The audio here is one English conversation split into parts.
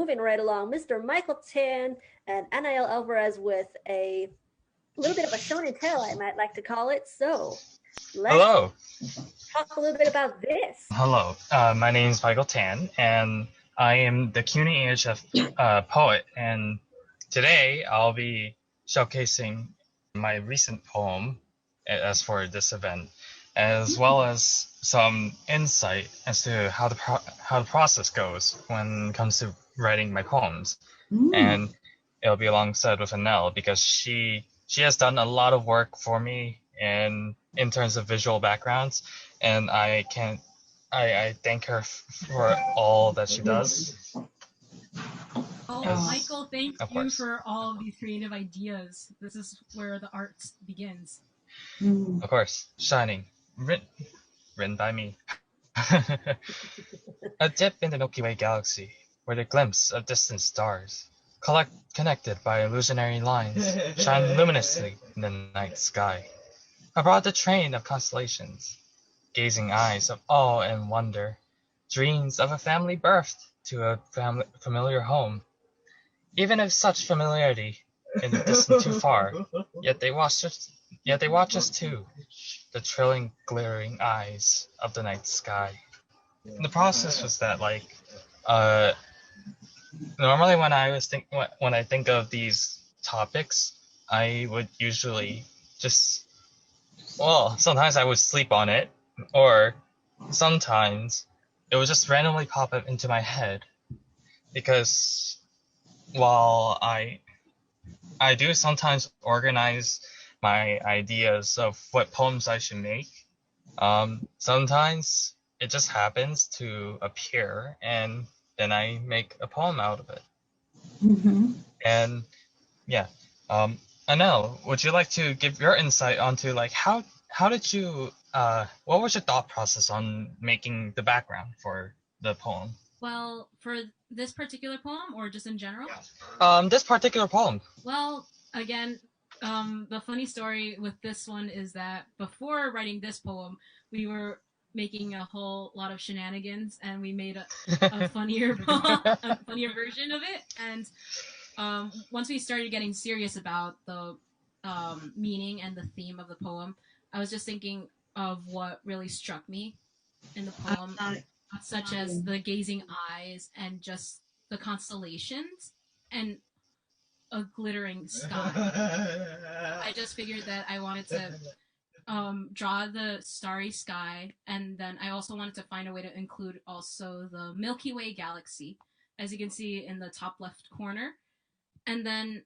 moving right along. Mr. Michael Tan and Anael Alvarez with a little bit of a show and tell, I might like to call it. So let's Hello. talk a little bit about this. Hello. My name is Michael Tan, and I am the CUNY AHF poet. And today I'll be showcasing my recent poem as for this event, as well as some insight as to how the process goes when it comes to writing my poems. And it'll be alongside with Annelle because she has done a lot of work for me in terms of visual backgrounds, and I thank her for all that she does. Oh, Michael, thank you for all of these creative ideas. This is where the arts begins. Of course, Shining, written by me. A dip in the Milky Way galaxy, where the glimpse of distant stars, connected by illusionary lines, shine luminously in the night sky. Abroad the train of constellations, gazing eyes of awe and wonder, dreams of a family birthed to a familiar home. Even if such familiarity in the distant too far, yet they watch us too, the thrilling, glittering eyes of the night sky. And the process was that normally when I think of these topics, I would usually sometimes I would sleep on it, or sometimes it would just randomly pop up into my head, because while I do sometimes organize my ideas of what poems I should make, sometimes it just happens to appear, and then I make a poem out of it. And yeah, Anel, would you like to give your insight onto how did you what was your thought process on making the background for the poem? Well, for this particular poem, or just in general? This particular poem. Well, again, the funny story with this one is that before writing this poem, we were making a whole lot of shenanigans, and we made a funnier a funnier version of it. And once we started getting serious about the meaning and the theme of the poem, I was just thinking of what really struck me in the poem, such as the gazing eyes and just the constellations and a glittering sky. I just figured that I wanted to draw the starry sky, and then I also wanted to find a way to include also the Milky Way galaxy, as you can see in the top left corner. And then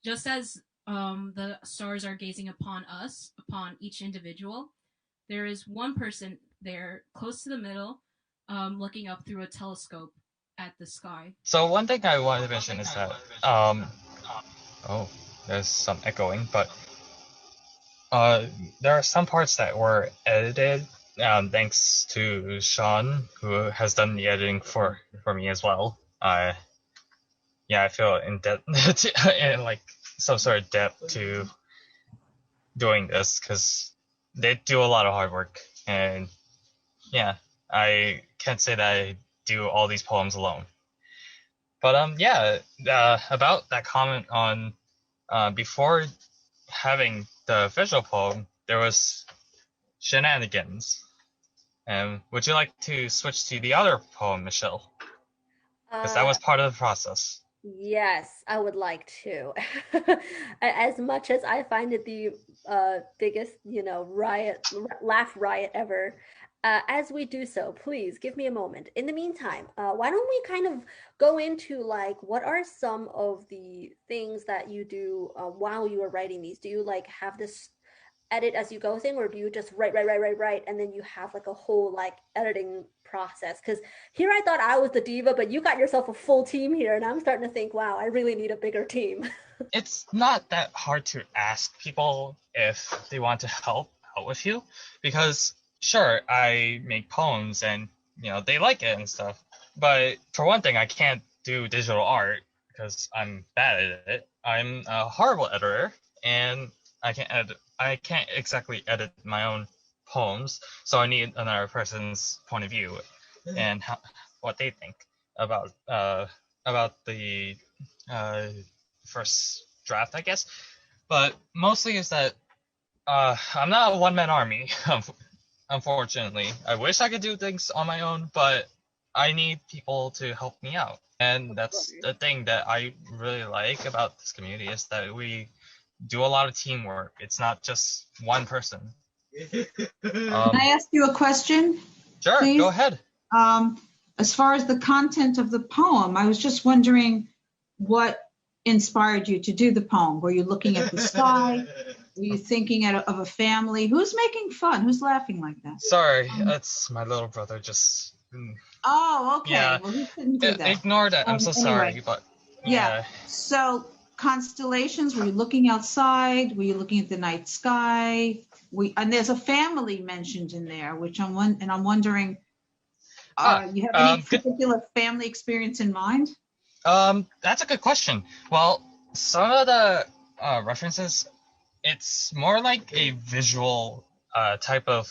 just as the stars are gazing upon us, upon each individual, there is one person there close to the middle, looking up through a telescope at the sky. So one thing I wanted to mention is that there's some echoing, but there are some parts that were edited, thanks to Sean, who has done the editing for me as well. I feel in debt and like some sort of debt to doing this, because they do a lot of hard work, and yeah, I can't say that I do all these poems alone. But about that comment on before having the visual poem, there was shenanigans. Would you like to switch to the other poem, Michelle? Because that was part of the process. Yes, I would like to. As much as I find it the biggest, laugh riot ever, as we do so, please give me a moment. In the meantime, why don't we kind of go into what are some of the things that you do while you are writing these? Do you have this edit as you go thing, or do you just write, and then you have a whole editing process? Because here I thought I was the diva, but you got yourself a full team here, and I'm starting to think, wow, I really need a bigger team. It's not that hard to ask people if they want to help out with you, because sure, I make poems and they like it and stuff, but for one thing, I can't do digital art because I'm bad at it. I'm a horrible editor, and I can't exactly edit my own poems, so I need another person's point of view and what they think about about the first draft, I guess. But mostly is that I'm not a one-man army, unfortunately. I wish I could do things on my own, but I need people to help me out. And Of that's course. the thing that I really like about this community is that we do a lot of teamwork. It's not just one person. Can I ask you a question, Sure, go please? ahead. As far as the content of the poem, I was just wondering what inspired you to do the poem. Were you looking at the sky? Were you thinking of a family? Who's making fun? Who's laughing like that? Sorry, that's my little brother just. Oh, okay. Yeah, Well, he couldn't do that. ignore that. I'm so Anyway, sorry, but yeah. yeah. So constellations, were you looking outside? Were you looking at the night sky? And there's a family mentioned in there, which I'm wondering, you have any particular family experience in mind? That's a good question. Well, some of the references, it's more like a visual type of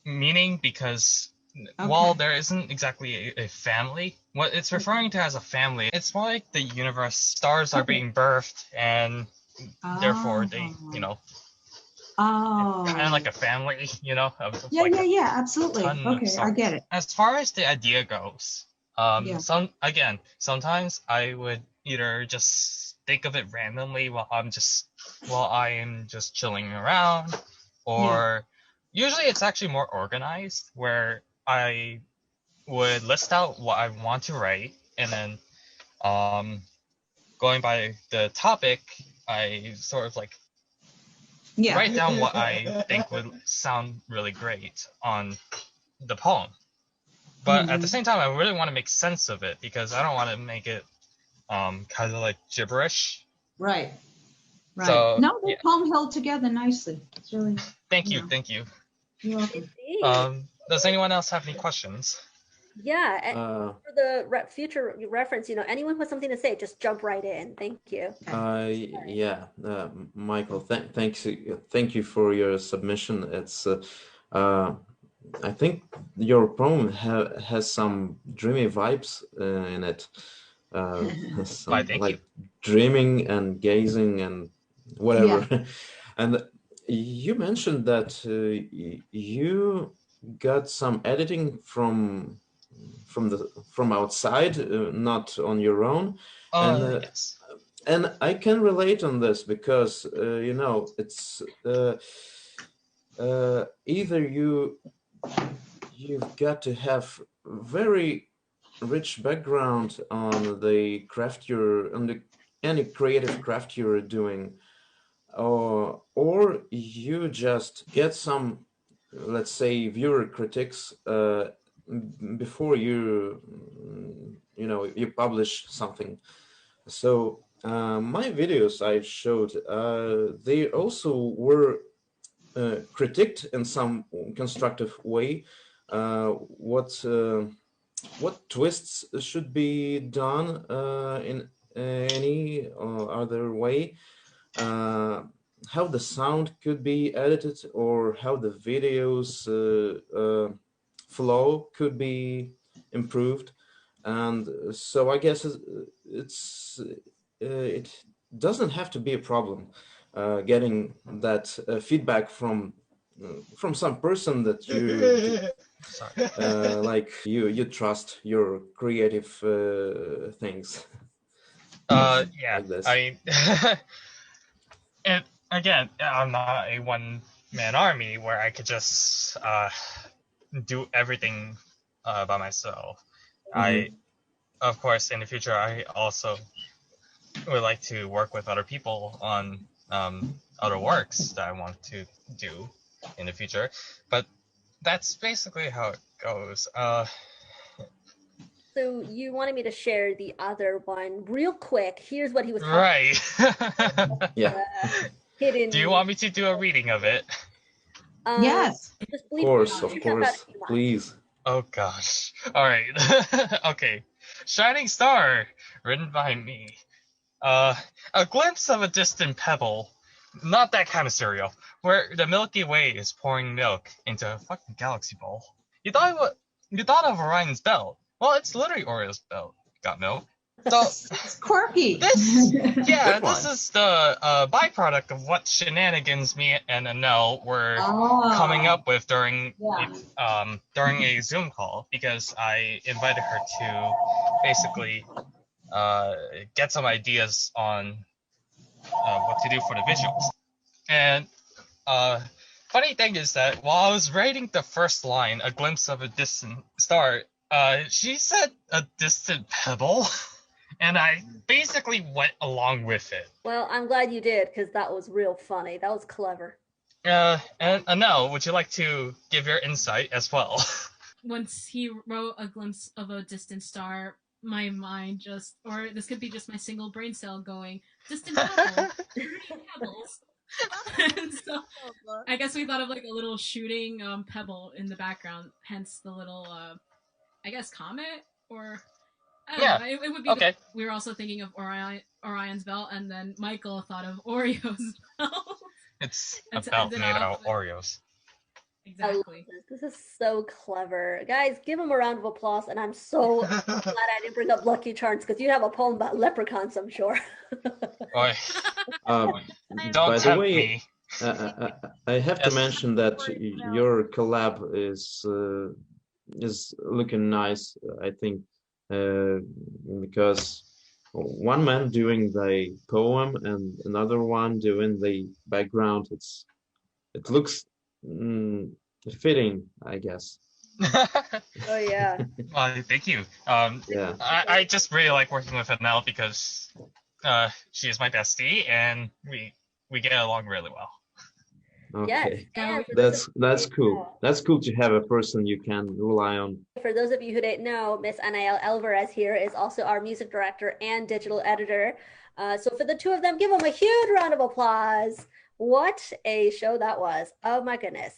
meaning because while there isn't exactly a family, what it's referring to as a family, it's more like the universe, stars are being birthed, and therefore they, kind of like a family, Yeah, absolutely. Okay, I get it. As far as the idea goes, sometimes I would either just think of it randomly while I am just chilling around, or usually it's actually more organized where I would list out what I want to write, and then going by the topic, I sort of write down what I think would sound really great on the poem. But at the same time, I really want to make sense of it because I don't want to make it kind of like gibberish. Right. So, no, the poem held together nicely. It's really. Thank you. You're welcome. Does anyone else have any questions? Yeah, and for the future reference, anyone who has something to say, just jump right in. Thank you. Yeah, Michael, thank you for your submission. It's I think your poem has some dreamy vibes in it. Some, like dreaming and gazing and whatever. And you mentioned that you got some editing from outside, not on your own. Yes. And I can relate on this because it's either you've got to have very rich background on the craft any creative craft you're doing, or you just get some, let's say, viewer critics before you publish something. So my videos I showed, they also were critiqued in some constructive way. What twists should be done in any other way, how the sound could be edited, or how the videos flow could be improved. And so I guess it doesn't have to be a problem getting that feedback from some person that you you trust your creative things. Yeah, like this. And again, I'm not a one-man army where I could just do everything by myself. Of course, in the future, I also would like to work with other people on other works that I want to do in the future. But that's basically how it goes. So you wanted me to share the other one real quick. Here's what he was talking about. Yeah. Hidden. Do you want me to do a reading of it? Yes. Of course, please. Oh gosh. All right. Okay. Shining Star, written by me. A glimpse of a distant pebble, not that kind of cereal, where the Milky Way is pouring milk into a fucking galaxy bowl. You thought of Orion's belt. Well, it's literally Orion's belt. got milk. So It's quirky. this Good one. is the byproduct of what shenanigans me and Anel were coming Oh, up with during yeah. during a Zoom call, because I invited her to basically get some ideas on what to do for the visuals. And funny thing is that while I was writing the first line, a glimpse of a distant star, she said a distant pebble, and I basically went along with it. Well, I'm glad you did, because that was real funny. That was clever. And Anel, would you like to give your insight as well? Once he wrote a glimpse of a distant star, my mind just, or this could be just my single brain cell going, distant pebble, shooting pebbles. And so I guess we thought of like a little shooting pebble in the background, hence the little, I guess, comet, or I don't know. It would be okay. We were also thinking of Orion's belt, and then Michael thought of Oreo's belt. It's And a to belt end it made out off of Oreos. I love exactly. this. This is so clever. Guys, give him a round of applause. And I'm so glad I didn't bring up Lucky Charms, because you have a poem about leprechauns, I'm sure. Boy, Uh, don't by the tempt way, me. I have to Yes. mention that your collab is looking nice, I think, because one man doing the poem and another one doing the background. It looks fitting, I guess. Oh, yeah. Well, thank you. Yeah. I just really like working with Anel because she is my bestie, and we get along really well. Okay. Yes, and for those That's of you who cool. didn't know, That's cool to have a person you can rely on. for those of you who didn't know, Miss Anael Alvarez here is also our music director and digital editor. So for the two of them, give them a huge round of applause. What a show that was. Oh my goodness.